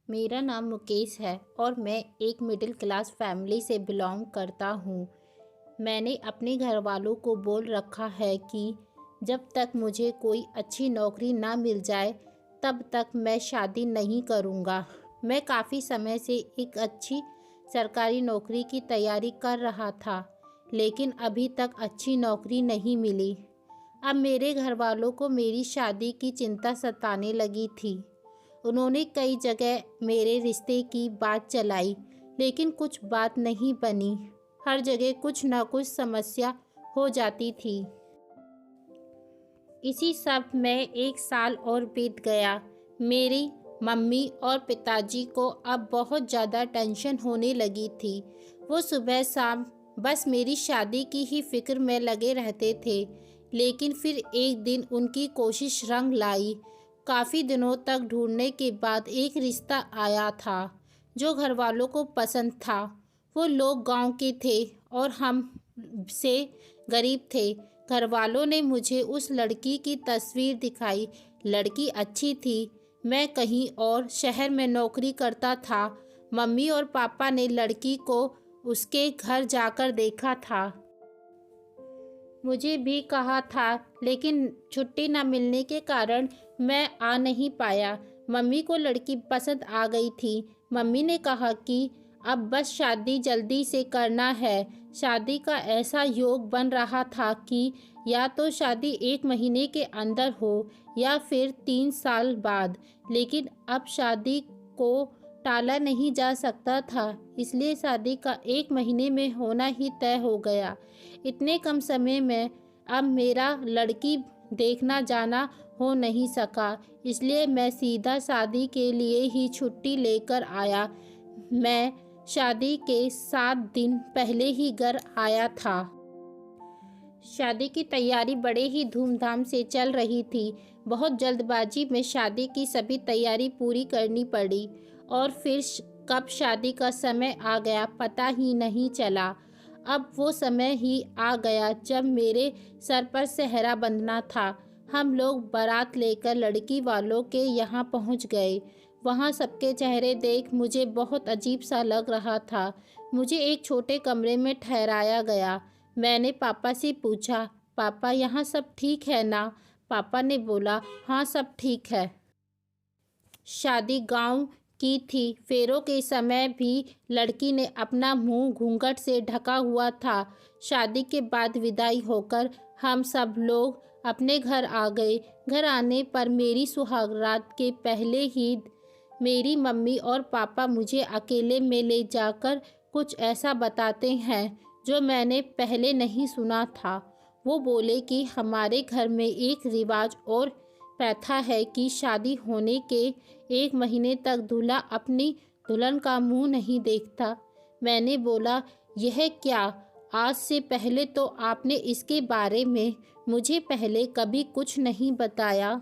मेरा नाम मुकेश है और मैं एक मिडिल क्लास फैमिली से बिलोंग करता हूँ। मैंने अपने घर वालों को बोल रखा है कि जब तक मुझे कोई अच्छी नौकरी ना मिल जाए तब तक मैं शादी नहीं करूँगा। मैं काफ़ी समय से एक अच्छी सरकारी नौकरी की तैयारी कर रहा था, लेकिन अभी तक अच्छी नौकरी नहीं मिली। अब मेरे घर वालों को मेरी शादी की चिंता सताने लगी थी। उन्होंने कई जगह मेरे रिश्ते की बात चलाई, लेकिन कुछ बात नहीं बनी। हर जगह कुछ ना कुछ समस्या हो जाती थी। इसी सब में एक साल और बीत गया। मेरी मम्मी और पिताजी को अब बहुत ज़्यादा टेंशन होने लगी थी। वो सुबह शाम बस मेरी शादी की ही फिक्र में लगे रहते थे, लेकिन फिर एक दिन उनकी कोशिश रंग लाई। काफ़ी दिनों तक ढूंढने के बाद एक रिश्ता आया था जो घर वालों को पसंद था। वो लोग गांव के थे और हम से गरीब थे। घर वालों ने मुझे उस लड़की की तस्वीर दिखाई। लड़की अच्छी थी। मैं कहीं और शहर में नौकरी करता था। मम्मी और पापा ने लड़की को उसके घर जाकर देखा था। मुझे भी कहा था, लेकिन छुट्टी न मिलने के कारण मैं आ नहीं पाया। मम्मी को लड़की पसंद आ गई थी। मम्मी ने कहा कि अब बस शादी जल्दी से करना है। शादी का ऐसा योग बन रहा था कि या तो शादी 1 महीने के अंदर हो या फिर 3 साल बाद, लेकिन अब शादी को टाला नहीं जा सकता था, इसलिए शादी का 1 महीने में होना ही तय हो गया। इतने कम समय में अब मेरा लड़की देखना जाना हो नहीं सका, इसलिए मैं सीधा शादी के लिए ही छुट्टी लेकर आया। मैं शादी के 7 दिन पहले ही घर आया था। शादी की तैयारी बड़े ही धूमधाम से चल रही थी। बहुत जल्दबाजी में शादी की सभी तैयारी पूरी करनी पड़ी और फिर कब शादी का समय आ गया पता ही नहीं चला। अब वो समय ही आ गया जब मेरे सर पर सेहरा बंधना था। हम लोग बारात लेकर लड़की वालों के यहाँ पहुँच गए। वहाँ सबके चेहरे देख मुझे बहुत अजीब सा लग रहा था। मुझे एक छोटे कमरे में ठहराया गया। मैंने पापा से पूछा, पापा यहाँ सब ठीक है ना? पापा ने बोला, हाँ सब ठीक है। शादी गांव की थी। फेरों के समय भी लड़की ने अपना मुंह घूंघट से ढका हुआ था। शादी के बाद विदाई होकर हम सब लोग अपने घर आ गए। घर आने पर मेरी सुहागरात के पहले ही मेरी मम्मी और पापा मुझे अकेले में ले जाकर कुछ ऐसा बताते हैं जो मैंने पहले नहीं सुना था। वो बोले कि हमारे घर में एक रिवाज और प्रथा है कि शादी होने के 1 महीने तक दूल्हा अपनी दुल्हन का मुंह नहीं देखता। मैंने बोला, यह क्या? आज से पहले तो आपने इसके बारे में मुझे पहले कभी कुछ नहीं बताया।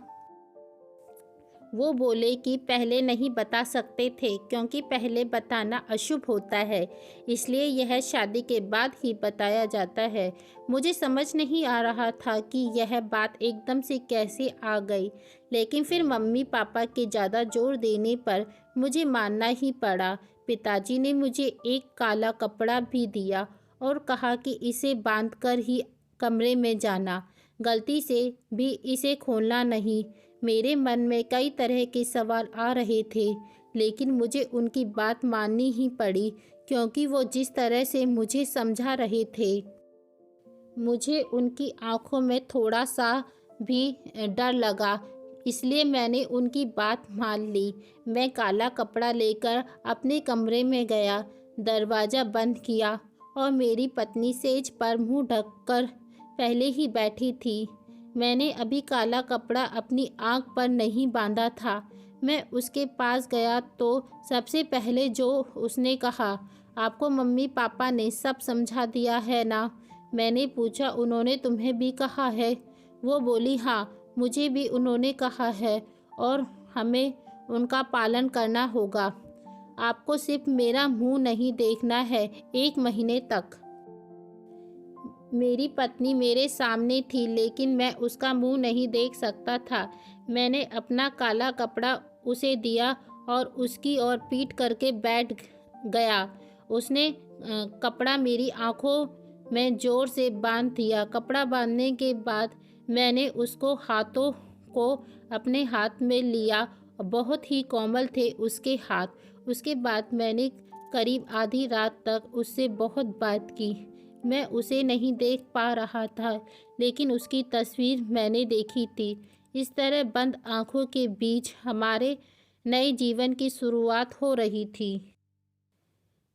वो बोले कि पहले नहीं बता सकते थे क्योंकि पहले बताना अशुभ होता है, इसलिए यह शादी के बाद ही बताया जाता है। मुझे समझ नहीं आ रहा था कि यह बात एकदम से कैसे आ गई, लेकिन फिर मम्मी पापा के ज़्यादा जोर देने पर मुझे मानना ही पड़ा। पिताजी ने मुझे एक काला कपड़ा भी दिया और कहा कि इसे बांधकर ही कमरे में जाना, गलती से भी इसे खोलना नहीं। मेरे मन में कई तरह के सवाल आ रहे थे, लेकिन मुझे उनकी बात माननी ही पड़ी क्योंकि वो जिस तरह से मुझे समझा रहे थे, मुझे उनकी आंखों में थोड़ा सा भी डर लगा, इसलिए मैंने उनकी बात मान ली। मैं काला कपड़ा लेकर अपने कमरे में गया, दरवाज़ा बंद किया और मेरी पत्नी सेज पर मुंह ढककर पहले ही बैठी थी। मैंने अभी काला कपड़ा अपनी आँख पर नहीं बांधा था। मैं उसके पास गया तो सबसे पहले जो उसने कहा, आपको मम्मी पापा ने सब समझा दिया है ना? मैंने पूछा, उन्होंने तुम्हें भी कहा है? वो बोली, हाँ मुझे भी उन्होंने कहा है और हमें उनका पालन करना होगा। आपको सिर्फ मेरा मुंह नहीं देखना है 1 महीने तक। मेरी पत्नी मेरे सामने थी, लेकिन मैं उसका मुंह नहीं देख सकता था। मैंने अपना काला कपड़ा उसे दिया और उसकी ओर पीट करके बैठ गया। उसने कपड़ा मेरी आंखों में ज़ोर से बांध दिया। कपड़ा बांधने के बाद मैंने उसको हाथों को अपने हाथ में लिया। बहुत ही कोमल थे उसके हाथ। उसके बाद मैंने करीब आधी रात तक उससे बहुत बात की। मैं उसे नहीं देख पा रहा था, लेकिन उसकी तस्वीर मैंने देखी थी। इस तरह बंद आंखों के बीच हमारे नए जीवन की शुरुआत हो रही थी।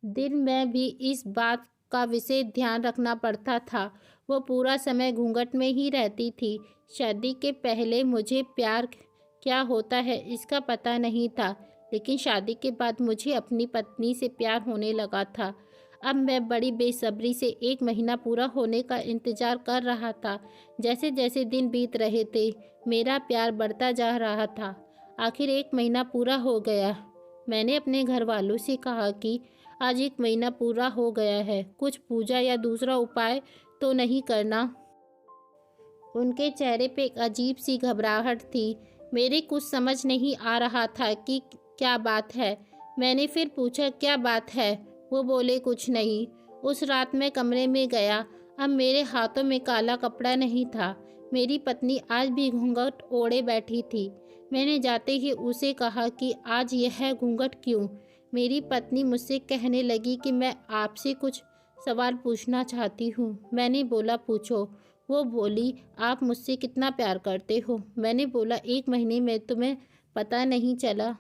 दिन में भी इस बात का विशेष ध्यान रखना पड़ता था। वो पूरा समय घूंघट में ही रहती थी। शादी के पहले मुझे प्यार क्या होता है इसका पता नहीं था, लेकिन शादी के बाद मुझे अपनी पत्नी से प्यार होने लगा था। अब मैं बड़ी बेसब्री से 1 महीना पूरा होने का इंतज़ार कर रहा था। जैसे जैसे दिन बीत रहे थे, मेरा प्यार बढ़ता जा रहा था। आखिर 1 महीना पूरा हो गया। मैंने अपने घर वालों से कहा कि आज 1 महीना पूरा हो गया है, कुछ पूजा या दूसरा उपाय तो नहीं करना। उनके चेहरे पे एक अजीब सी घबराहट थी। मेरे कुछ समझ नहीं आ रहा था कि क्या बात है। मैंने फिर पूछा, क्या बात है? वो बोले, कुछ नहीं। उस रात मैं कमरे में गया। अब मेरे हाथों में काला कपड़ा नहीं था। मेरी पत्नी आज भी घूंघट ओढ़े बैठी थी। मैंने जाते ही उसे कहा कि आज यह घूंघट क्यों? मेरी पत्नी मुझसे कहने लगी कि मैं आपसे कुछ सवाल पूछना चाहती हूँ। मैंने बोला, पूछो। वो बोली, आप मुझसे कितना प्यार करते हो? मैंने बोला, 1 महीने में तुम्हें पता नहीं चला?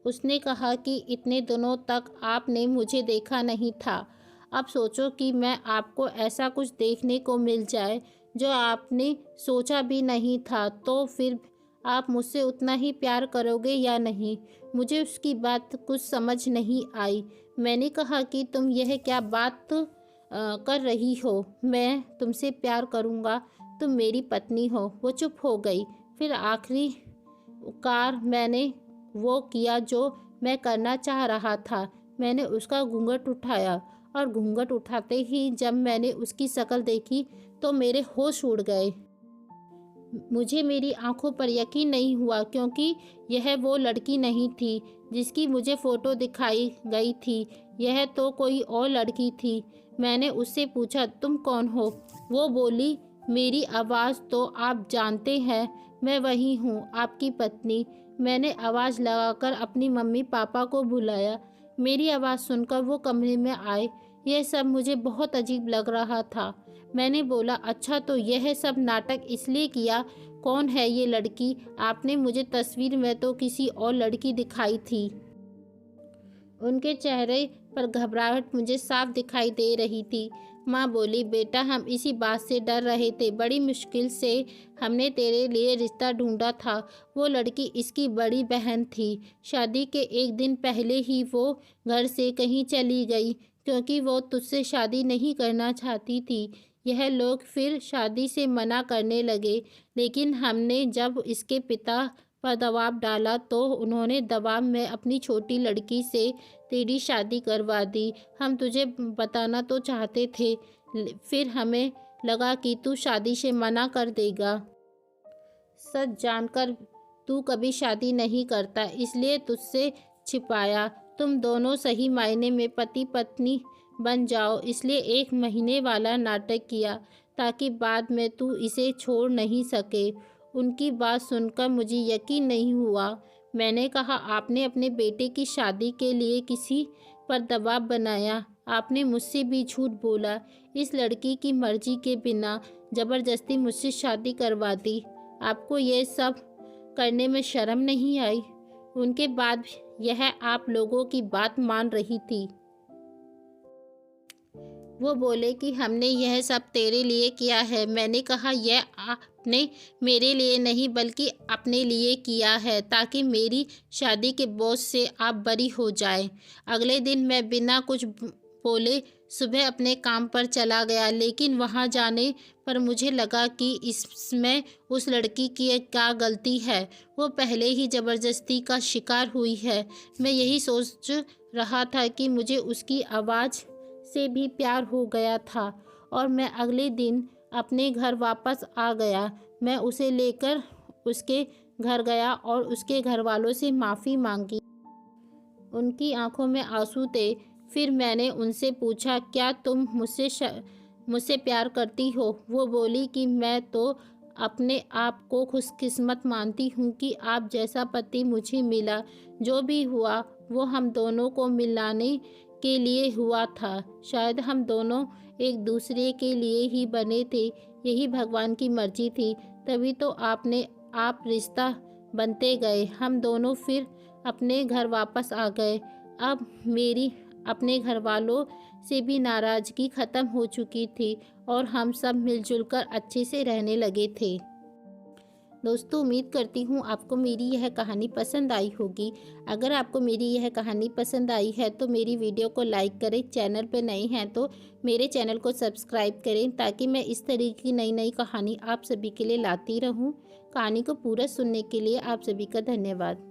उसने कहा कि इतने दिनों तक आपने मुझे देखा नहीं था। अब सोचो कि मैं आपको ऐसा कुछ देखने को मिल जाए जो आपने सोचा भी नहीं था, तो फिर आप मुझसे उतना ही प्यार करोगे या नहीं? मुझे उसकी बात कुछ समझ नहीं आई। मैंने कहा कि तुम यह क्या बात कर रही हो? मैं तुमसे प्यार करूँगा, तुम मेरी पत्नी हो। वो चुप हो गई। फिर आखिरी कार मैंने वो किया जो मैं करना चाह रहा था। मैंने उसका घूंघट उठाया, और घूंघट उठाते ही जब मैंने उसकी शक्ल देखी तो मेरे होश उड़ गए। मुझे मेरी आंखों पर यकीन नहीं हुआ, क्योंकि यह वो लड़की नहीं थी जिसकी मुझे फ़ोटो दिखाई गई थी। यह तो कोई और लड़की थी। मैंने उससे पूछा, तुम कौन हो? वो बोली, मेरी आवाज़ तो आप जानते हैं, मैं वही हूँ, आपकी पत्नी। मैंने आवाज़ लगाकर अपनी मम्मी पापा को बुलाया। मेरी आवाज़ सुनकर वो कमरे में आए। यह सब मुझे बहुत अजीब लग रहा था। मैंने बोला, अच्छा, तो यह सब नाटक इसलिए किया? कौन है ये लड़की? आपने मुझे तस्वीर में तो किसी और लड़की दिखाई थी। उनके चेहरे पर घबराहट मुझे साफ दिखाई दे रही थी। माँ बोली, बेटा, हम इसी बात से डर रहे थे। बड़ी मुश्किल से हमने तेरे लिए रिश्ता ढूंढा था। वो लड़की इसकी बड़ी बहन थी। शादी के 1 दिन पहले ही वो घर से कहीं चली गई, क्योंकि वो तुझसे शादी नहीं करना चाहती थी। यह लोग फिर शादी से मना करने लगे, लेकिन हमने जब इसके पिता पर दबाव डाला तो उन्होंने दबाव में अपनी छोटी लड़की से तेरी शादी करवा दी। हम तुझे बताना तो चाहते थे, फिर हमें लगा कि तू शादी से मना कर देगा। सच जानकर तू कभी शादी नहीं करता, इसलिए तुझसे छिपाया। तुम दोनों सही मायने में पति पत्नी बन जाओ, इसलिए 1 महीने वाला नाटक किया, ताकि बाद में तू इसे छोड़ नहीं सके। उनकी बात सुनकर मुझे यकीन नहीं हुआ। मैंने कहा, आपने अपने बेटे की शादी के लिए किसी पर दबाव बनाया? आपने मुझसे भी झूठ बोला। इस लड़की की मर्जी के बिना ज़बरदस्ती मुझसे शादी करवा दी। आपको ये सब करने में शर्म नहीं आई? उनके बाद यह आप लोगों की बात मान रही थी। वो बोले कि हमने यह सब तेरे लिए किया है। मैंने कहा, यह आपने मेरे लिए नहीं बल्कि अपने लिए किया है, ताकि मेरी शादी के बोझ से आप बरी हो जाएं। अगले दिन मैं बिना कुछ बोले सुबह अपने काम पर चला गया, लेकिन वहां जाने पर मुझे लगा कि इसमें उस लड़की की क्या गलती है? वो पहले ही ज़बरदस्ती का शिकार हुई है। मैं यही सोच रहा था कि मुझे उसकी आवाज़ से भी प्यार हो गया था, और मैं अगले दिन अपने घर वापस आ गया। मैं उसे लेकर उसके घर गया और उसके घर वालों से माफ़ी मांगी। उनकी आंखों में आंसू थे। फिर मैंने उनसे पूछा, क्या तुम मुझसे प्यार करती हो? वो बोली कि मैं तो अपने आप को खुशकिस्मत मानती हूँ कि आप जैसा पति मुझे मिला। जो भी हुआ वो हम दोनों को मिलाने के लिए हुआ था। शायद हम दोनों एक दूसरे के लिए ही बने थे। यही भगवान की मर्जी थी। तभी तो आप रिश्ता बनते गए। हम दोनों फिर अपने घर वापस आ गए। अब मेरी अपने घर वालों से भी नाराज़गी ख़त्म हो चुकी थी और हम सब मिलजुल कर अच्छे से रहने लगे थे। दोस्तों, उम्मीद करती हूँ आपको मेरी यह कहानी पसंद आई होगी। अगर आपको मेरी यह कहानी पसंद आई है तो मेरी वीडियो को लाइक करें। चैनल पर नए हैं तो मेरे चैनल को सब्सक्राइब करें, ताकि मैं इस तरीके की नई नई कहानी आप सभी के लिए लाती रहूँ। कहानी को पूरा सुनने के लिए आप सभी का धन्यवाद।